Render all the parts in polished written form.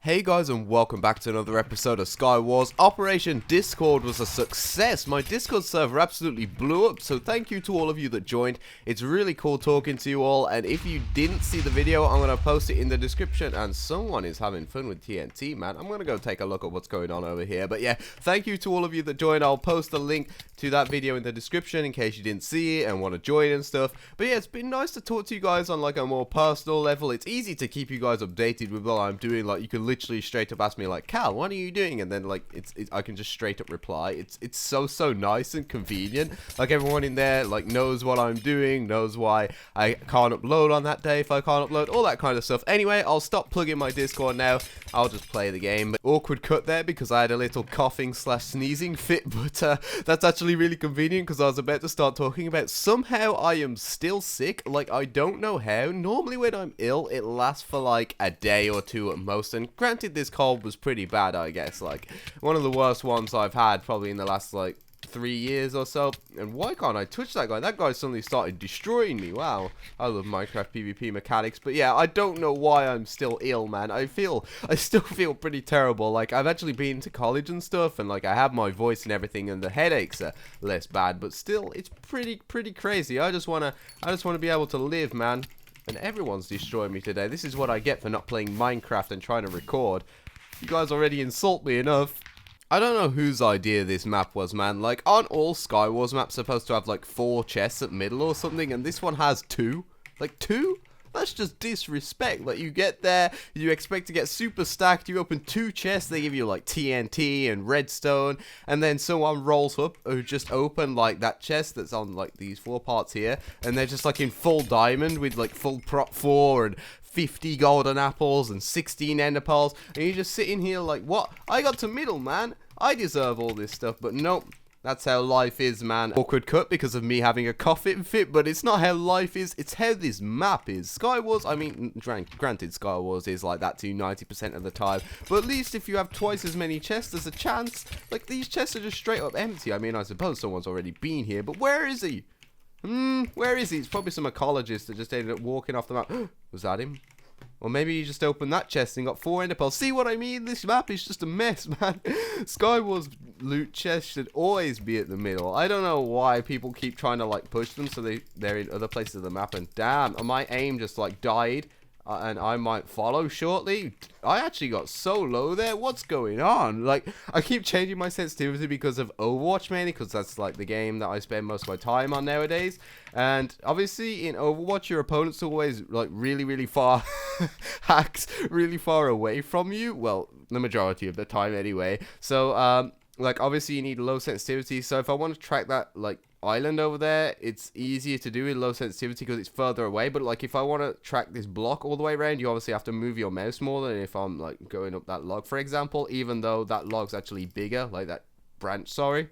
Hey guys, and welcome back to another episode of SkyWars. Operation Discord was a success. My Discord server absolutely blew up, so thank you to all of you that joined. It's really cool talking to you all, and if you didn't see the video, I'm going to post it in the description. And someone is having fun with TNT, man. I'm going to go take a look at what's going on over here. But yeah, thank you to all of you that joined. I'll post a link to that video in the description in case you didn't see it and want to join and stuff. But yeah, it's been nice to talk to you guys on like a more personal level. It's easy to keep you guys updated with what I'm doing. Like, you can literally straight up ask me like, Cal, what are you doing? And then like I can just straight up reply. It's so nice and convenient. Like, everyone in there like knows what I'm doing, knows why I can't upload on that day if I can't upload, all that kind of stuff. Anyway, I'll stop plugging my Discord now. I'll just play the game. But awkward cut there because I had a little coughing / sneezing fit, but that's actually really convenient because I was about to start talking about somehow I am still sick. Like, I don't know how. Normally when I'm ill, it lasts for like a day or two at most, and granted this cold was pretty bad, I guess, like one of the worst ones I've had probably in the last like 3 years or so. And why can't I touch that guy? That guy suddenly started destroying me. Wow, I love Minecraft PvP mechanics. But yeah, I don't know why I'm still ill, man. I still feel pretty terrible. Like, I've actually been to college and stuff, and like I have my voice and everything, and the headaches are less bad, but still it's pretty crazy. I just wanna be able to live, man. And everyone's destroying me today. This is what I get for not playing Minecraft and trying to record. You guys already insult me enough. I don't know whose idea this map was, man. Like, aren't all SkyWars maps supposed to have like 4 chests at middle or something? And this one has 2? Like 2? That's just disrespect. Like, you get there, you expect to get super stacked, you open 2 chests, they give you like TNT and redstone, and then someone rolls up who just opened like that chest that's on like these 4 parts here, and they're just like in full diamond with like full prop 4 and 50 golden apples and 16 ender pearls, and you're just sitting here like, what? I got to middle, man. I deserve all this stuff, but nope. That's how life is, man. Awkward cut because of me having a coughing fit, but it's not how life is, it's how this map is. SkyWars, I mean, granted, SkyWars is like that to 90% of the time, but at least if you have twice as many chests, there's a chance. Like, these chests are just straight up empty. I mean, I suppose someone's already been here, but where is he? Where is he? It's probably some ecologist that just ended up walking off the map. Was that him? Or maybe he just opened that chest and got 4 ender pearls. See what I mean? This map is just a mess, man. SkyWars loot chests should always be at the middle. I don't know why people keep trying to like push them so they're in other places of the map. And damn, my aim just like died. And I might follow shortly. I actually got so low there. What's going on? Like, I keep changing my sensitivity because of Overwatch, mainly because that's like the game that I spend most of my time on nowadays. And obviously in Overwatch, your opponent's always like really far hacks really far away from you. Well, the majority of the time anyway. So like, obviously you need low sensitivity. So if I want to track that like island over there, it's easier to do with low sensitivity because it's further away. But like, if I want to track this block all the way around, you obviously have to move your mouse more than if I'm like going up that log, for example, even though that log's actually bigger, like that branch, sorry.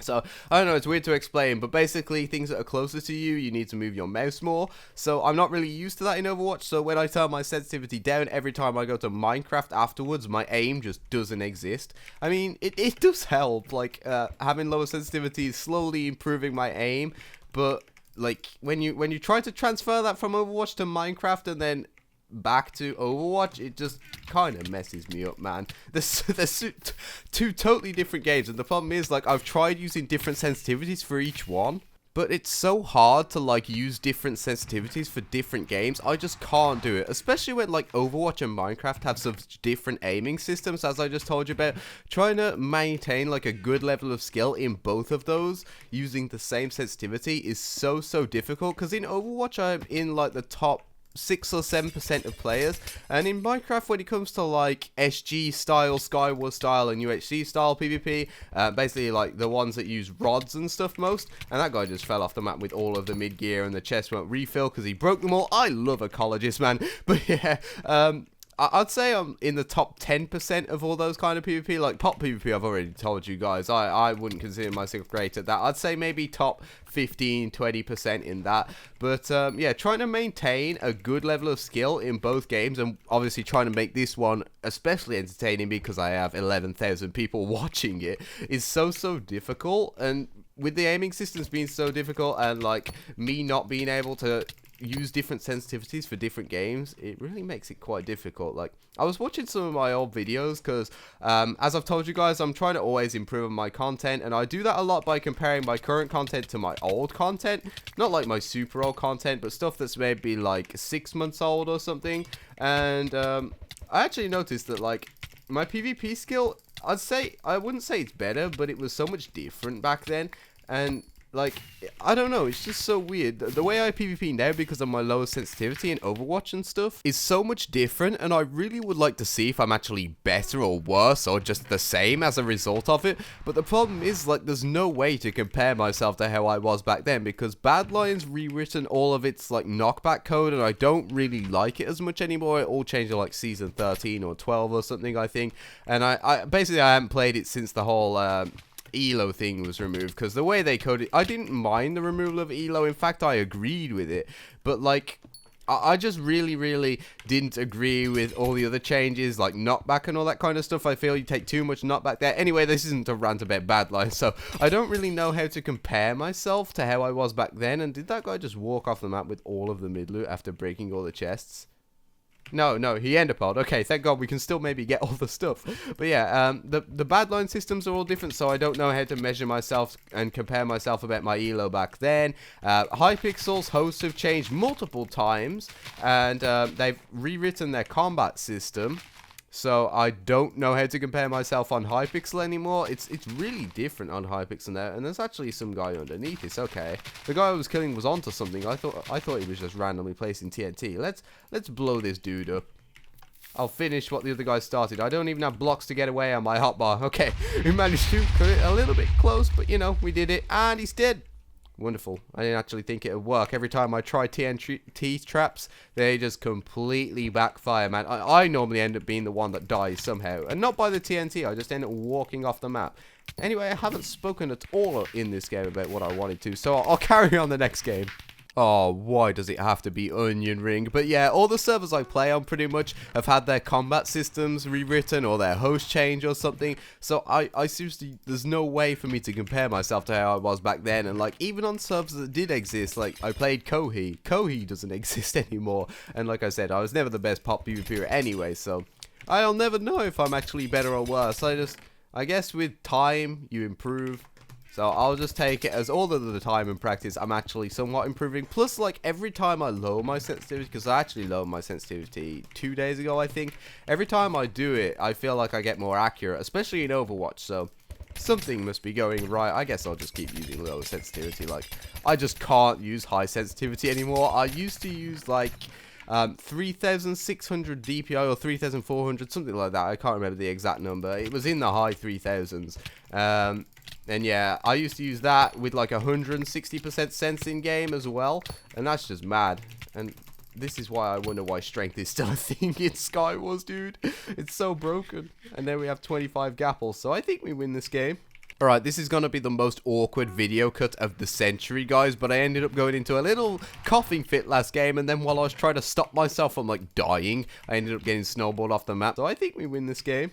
So, I don't know, it's weird to explain, but basically things that are closer to you, you need to move your mouse more. So, I'm not really used to that in Overwatch, so when I turn my sensitivity down every time I go to Minecraft afterwards, my aim just doesn't exist. I mean, it does help, like, having lower sensitivity is slowly improving my aim, but, like, when you try to transfer that from Overwatch to Minecraft and then back to Overwatch, it just kind of messes me up, man. There's 2 totally different games, and the problem is, like, I've tried using different sensitivities for each one, but it's so hard to like use different sensitivities for different games. I just can't do it, especially when like Overwatch and Minecraft have such different aiming systems, as I just told you about. Trying to maintain like a good level of skill in both of those using the same sensitivity is so difficult, because in Overwatch I'm in like the top 6 or 7% of players, and in Minecraft, when it comes to like SG style, SkyWars style, and UHC style PvP, basically like the ones that use rods and stuff most, and that guy just fell off the map with all of the mid gear, and the chest won't refill because he broke them all. I love ecologists, man. But yeah, I'd say I'm in the top 10% of all those kind of PvP. Like pop PvP, I've already told you guys, I wouldn't consider myself great at that. I'd say maybe top 15-20% in that. But yeah, trying to maintain a good level of skill in both games, and obviously trying to make this one especially entertaining because I have 11,000 people watching it, is so difficult. And with the aiming systems being so difficult, and like me not being able to use different sensitivities for different games, it really makes it quite difficult. Like, I was watching some of my old videos because, as I've told you guys, I'm trying to always improve on my content, and I do that a lot by comparing my current content to my old content. Not like my super old content, but stuff that's maybe like 6 months old or something. And I actually noticed that, like, my PvP skill, I wouldn't say it's better, but it was so much different back then. And like, I don't know, it's just so weird. The way I PvP now, because of my lower sensitivity in Overwatch and stuff, is so much different, and I really would like to see if I'm actually better or worse or just the same as a result of it. But the problem is, like, there's no way to compare myself to how I was back then, because Badlion's rewritten all of its, like, knockback code, and I don't really like it as much anymore. It all changed in, like, season 13 or 12 or something, I think. And I basically, I haven't played it since the whole ELO thing was removed, because the way they coded, I didn't mind the removal of ELO. In fact, I agreed with it, but like, I just really didn't agree with all the other changes, like knockback and all that kind of stuff. I feel you take too much knockback there. Anyway, this isn't a rant about Badline, so I don't really know how to compare myself to how I was back then. And did that guy just walk off the map with all of the mid loot after breaking all the chests? No, he enderpearled. Okay, thank God we can still maybe get all the stuff. But yeah, the Badline systems are all different, so I don't know how to measure myself and compare myself about my ELO back then. Hypixel's hosts have changed multiple times, and they've rewritten their combat system. So I don't know how to compare myself on Hypixel anymore. It's really different on Hypixel now, and there's actually some guy underneath. It's okay. The guy I was killing was onto something. I thought he was just randomly placing TNT. Let's blow this dude up. I'll finish what the other guy started. I don't even have blocks to get away on my hotbar. Okay, we managed to cut it a little bit close, but you know, we did it, and he's dead. Wonderful. I didn't actually think it would work. Every time I try TNT traps, they just completely backfire, man. I normally end up being the one that dies somehow. And not by the TNT, I just end up walking off the map. Anyway, I haven't spoken at all in this game about what I wanted to, so I'll carry on the next game. Oh, why does it have to be Onion Ring? But yeah, all the servers I play on pretty much have had their combat systems rewritten or their host change or something. So I seriously, there's no way for me to compare myself to how I was back then. And like, even on servers that did exist, like I played Kohi. Kohi doesn't exist anymore. And like I said, I was never the best pop PvPer anyway, so I'll never know if I'm actually better or worse. I guess with time, you improve. So I'll just take it as all of the time and practice, I'm actually somewhat improving. Plus, like, every time I lower my sensitivity, because I actually lowered my sensitivity 2 days ago, I think. Every time I do it, I feel like I get more accurate, especially in Overwatch. So something must be going right. I guess I'll just keep using lower sensitivity. Like, I just can't use high sensitivity anymore. I used to use, like, 3600 DPI or 3400, something like that. I can't remember the exact number. It was in the high 3000s. And yeah, I used to use that with like 160% sense in game as well, and that's just mad. And this is why I wonder why strength is still a thing in SkyWars, dude. It's so broken. And then we have 25 gapples, so I think we win this game. Alright, this is going to be the most awkward video cut of the century, guys, but I ended up going into a little coughing fit last game, and then while I was trying to stop myself from like dying, I ended up getting snowballed off the map. So I think we win this game.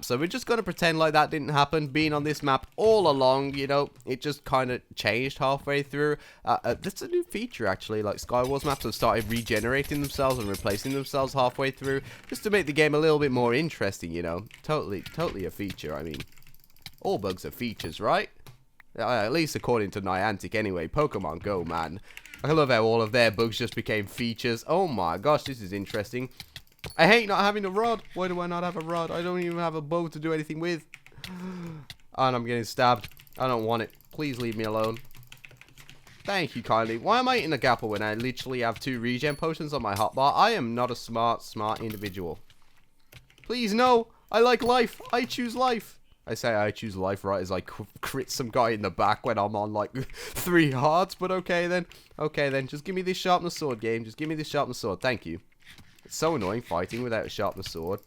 So we're just going to pretend like that didn't happen. Being on this map all along, you know, it just kind of changed halfway through. That's a new feature, actually. Like, SkyWars maps have started regenerating themselves and replacing themselves halfway through, just to make the game a little bit more interesting, you know. Totally a feature. I mean, all bugs are features, right? At least according to Niantic anyway. Pokemon Go, man. I love how all of their bugs just became features. Oh my gosh, this is interesting. I hate not having a rod. Why do I not have a rod? I don't even have a bow to do anything with. And I'm getting stabbed. I don't want it. Please leave me alone. Thank you kindly. Why am I eating a gapple when I literally have 2 regen potions on my hotbar? I am not a smart individual. Please, no. I like life. I choose life. I say I choose life right as I crit some guy in the back when I'm on like 3 hearts. But okay then. Okay then. Just give me this sharpness sword, game. Just give me this sharpness sword. Thank you. It's so annoying fighting without a sharpness sword.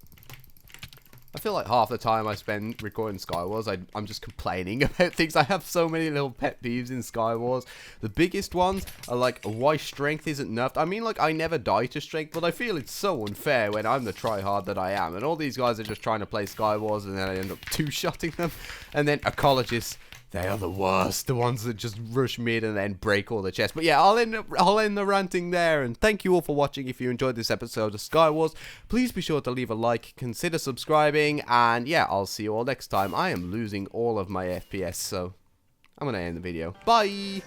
I feel like half the time I spend recording SkyWars, I'm just complaining about things. I have so many little pet peeves in SkyWars. The biggest ones are like why strength isn't nerfed. I memean, like, I never die to strength, but I feel it's so unfair when I'm the tryhard that I am. And all these guys are just trying to play SkyWars, and then I end up two-shotting them. And then ecologists. They are the worst. The ones that just rush mid and then break all the chests. But yeah, I'll end the ranting there. And thank you all for watching. If you enjoyed this episode of SkyWars, please be sure to leave a like, consider subscribing, and yeah, I'll see you all next time. I am losing all of my FPS, so I'm going to end the video. Bye!